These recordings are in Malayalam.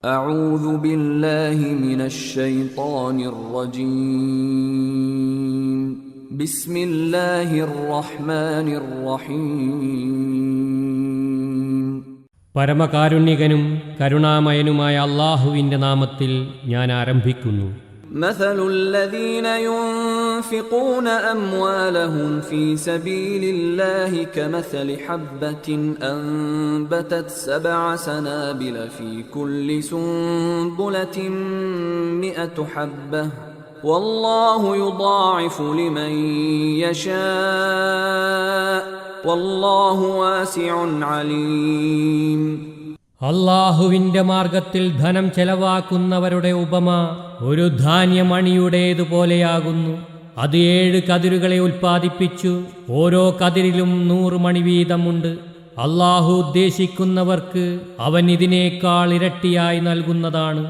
أعوذ بالله من الشيطان الرجيم بسم الله الرحمن الرحيم പരമകാരുണ്യകനും കരുണാമയനുമായ അല്ലാഹുവിന്റെ നാമത്തിൽ ഞാൻ ആരംഭിക്കുന്നു. مثل الذين ينفقون أموالهم في سبيل الله كمثل حبة أنبتت 7 سنابل في كل سنبلة 100 حبة والله يضاعف لمن يشاء والله واسع عليم. അല്ലാഹുവിന്റെ മാർഗത്തിൽ ധനം ചെലവാക്കുന്നവരുടെ ഉപമ ഒരു ധാന്യമണിയുടേതുപോലെയാകുന്നു. അത് 7 കതിരുകളെ ഉൽപ്പാദിപ്പിച്ചു. ഓരോ കതിരിലും 100 മണി വീതമുണ്ട്. അല്ലാഹു ഉദ്ദേശിക്കുന്നവർക്ക് അവൻ ഇതിനേക്കാൾ ഇരട്ടിയായി നൽകുന്നതാണ്.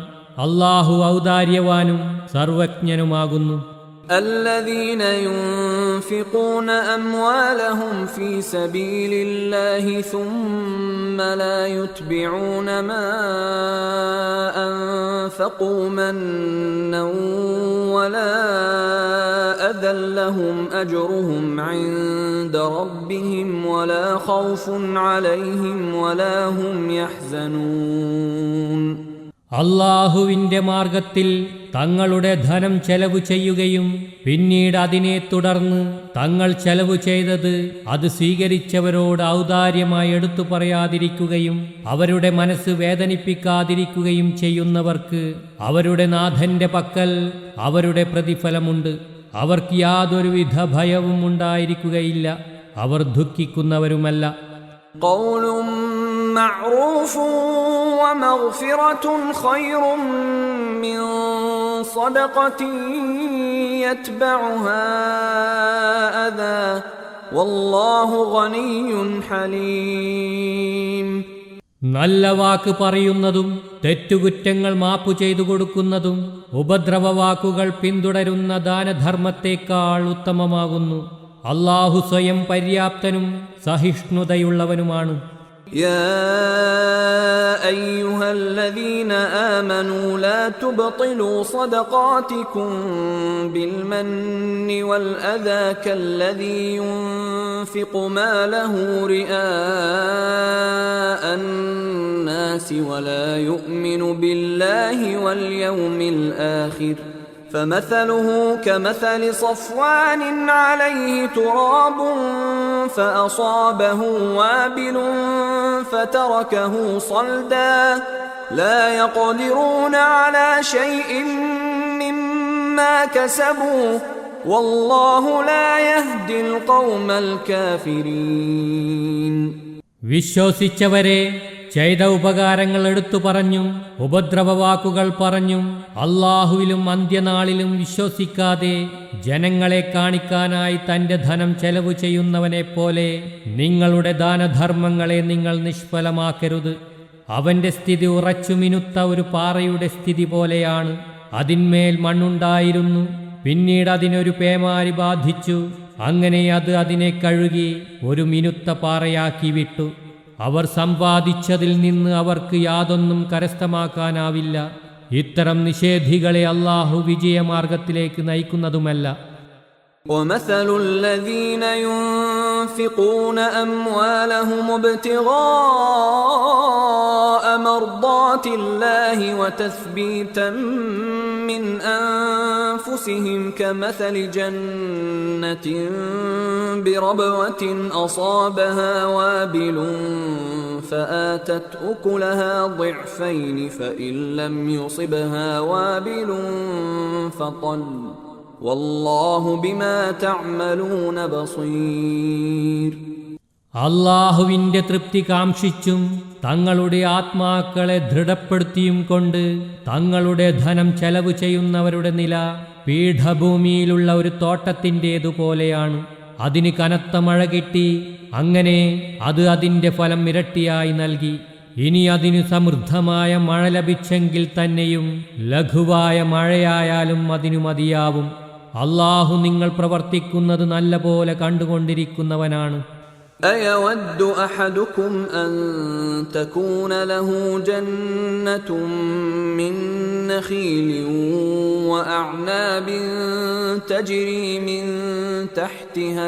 അല്ലാഹു ഔദാര്യവാനും സർവജ്ഞനുമാകുന്നു. الذين ينفقون أموالهم في سبيل الله ثم لا يتبعون ما أنفقوا منا ولا أذى لهم أجرهم عند ربهم ولا خوف عليهم ولا هم يحزنون. അല്ലാഹുവിന്റെ മാർഗത്തിൽ തങ്ങളുടെ ധനം ചെലവ് ചെയ്യുകയും പിന്നീട് അതിനെ തുടർന്ന് തങ്ങൾ ചെലവ് ചെയ്തത് അത് സ്വീകരിച്ചവരോട് ഔദാര്യമായി എടുത്തു പറയാതിരിക്കുകയും അവരുടെ മനസ്സ് വേദനിപ്പിക്കാതിരിക്കുകയും ചെയ്യുന്നവർക്ക് അവരുടെ നാഥന്റെ പക്കൽ അവരുടെ പ്രതിഫലമുണ്ട്. അവർക്ക് യാതൊരുവിധ ഭയവും ഉണ്ടായിരിക്കുകയില്ല. അവർ ദുഃഖിക്കുന്നവരുമല്ല. قول معروف ومغفرة خير من صدقة يتبعها أذى والله غني حليم. നല്ല വാക്ക് പറയുന്നതും തെറ്റുകുറ്റങ്ങൾ മാപ്പു ചെയ്തു കൊടുക്കുന്നതും ഉപദ്രവവാക്കുകൾ പിന്തുടരുന്ന ദാനധർമ്മത്തേക്കാൾ ഉത്തമമാകുന്നു. അല്ലാഹു സ്വയം പര്യാപ്തനും സഹിഷ്ണുതയുള്ളവനുമാണ്. يا أيها الذين آمنوا لا تبطلوا صدقاتكم بالمن والأذى كالذي ينفق ماله رئاء الناس ولا يؤمن بالله واليوم الآخر فمثله كمثل صفوان عليه تراب فأصابه وابل فتركه صلدا لا يقدرون على شيء مما كسبوا والله لا يهدي القوم الكافرين. വിശ്വസിച്ചവരെ ചെയ്ത ഉപകാരങ്ങൾ എടുത്തു പറഞ്ഞും ഉപദ്രവവാക്കുകൾ പറഞ്ഞും അല്ലാഹുവിലും അന്ത്യനാളിലും വിശ്വസിക്കാതെ ജനങ്ങളെ കാണിക്കാനായി തന്റെ ധനം ചെലവ് ചെയ്യുന്നവനെ പോലെ നിങ്ങളുടെ ദാനധർമ്മങ്ങളെ നിങ്ങൾ നിഷ്ഫലമാക്കരുത്. അവന്റെ സ്ഥിതി ഉറച്ചു മിനുത്ത ഒരു പാറയുടെ സ്ഥിതി പോലെയാണ്. അതിന്മേൽ മണ്ണുണ്ടായിരുന്നു. പിന്നീട് അതിനൊരു പേമാരി ബാധിച്ചു. അങ്ങനെ അത് അതിനെ കഴുകി ഒരു മിനുത്ത പാറയാക്കി വിട്ടു. അവർ സമ്പാദിച്ചതിൽ നിന്ന് അവർക്ക് യാതൊന്നും കരസ്ഥമാക്കാനാവില്ല. ഇത്തരം നിഷേധികളെ അല്ലാഹു വിജയമാർഗത്തിലേക്ക് നയിക്കുന്നതുമല്ല. ومثل الذين ينفقون أموالهم ابتغاء مرضات الله وتثبيتا من أنفسهم كمثل جنة بربوة أصابها وابل فآتت أكلها ضعفين فإن لم يصبها وابل فطل والله بما تعملون بصير. അല്ലാഹുവിന്റെ തൃപ്തി കാംക്ഷിച്ചും തങ്ങളുടെ ആത്മാക്കളെ ദൃഢപ്പെടുത്തിയും കൊണ്ട് തങ്ങളുടെ ധനം ചെലവ് ചെയ്യുന്നവരുടെ നില പീഠഭൂമിയിലുള്ള ഒരു തോട്ടത്തിൻ്റേതുപോലെയാണ്. അതിന് കനത്ത മഴ കിട്ടി. അങ്ങനെ അത് അതിൻ്റെ ഫലം ഇരട്ടിയായി നൽകി. ഇനി അതിനു സമൃദ്ധമായ മഴ ലഭിച്ചെങ്കിൽ തന്നെയും ലഘുവായ മഴയായാലും അതിനു മതിയാവും. അല്ലാഹു നിങ്ങൾ പ്രവർത്തിക്കുന്നത് നല്ല പോലെ കണ്ടുകൊണ്ടിരിക്കുന്നവനാണ്. أيود أحدكم أن تكون له جنة من نخيل وأعناب تجري من تحتها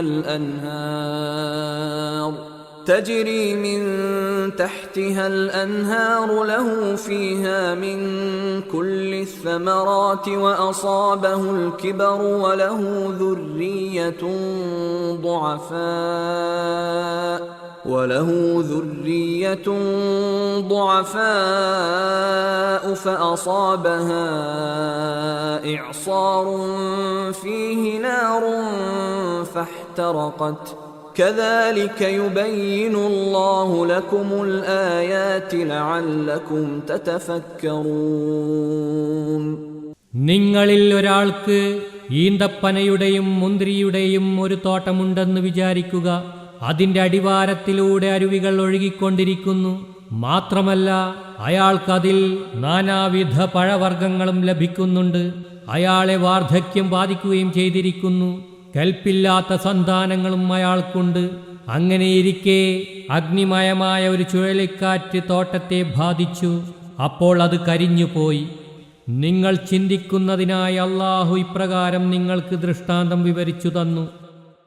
الأنهار له فيها من كل الثمرات وأصابه الكبر وله ذرية ضعفاء فأصابها إعصار فيه نار فاحترقت كذلك يبين الله لكم الآيات لعلكم تتفكرون. നിങ്ങളിൽ ഒരാൾക്ക് ഈന്തപ്പനയുടെയും മുന്തിരിയുടെയും ഒരു തോട്ടമുണ്ടെന്ന് വിചാരിക്കുക. അതിന്റെ അടിവാരത്തിലൂടെ അരുവികൾ ഒഴുകിക്കൊണ്ടിരിക്കുന്നു. മാത്രമല്ല അയാൾക്കതിൽ നാനാവിധ പഴവർഗ്ഗങ്ങളും ലഭിക്കുന്നുണ്ട്. അയാളെ വാർദ്ധക്യം ബാധിക്കുകയും ചെയ്തിരിക്കുന്നു. കൽപ്പില്ലാത്ത സന്താനങ്ങളും അയാൾക്കുണ്ട്. അങ്ങനെയിരിക്കെ അഗ്നിമയമായ ഒരു ചുഴലിക്കാറ്റ് തോട്ടത്തെ ബാധിച്ചു. അപ്പോൾ അത് കരിഞ്ഞുപോയി. നിങ്ങൾ ചിന്തിക്കുന്നതിനായി അല്ലാഹു ഇപ്രകാരം നിങ്ങൾക്ക് ദൃഷ്ടാന്തം വിവരിച്ചു തന്നു.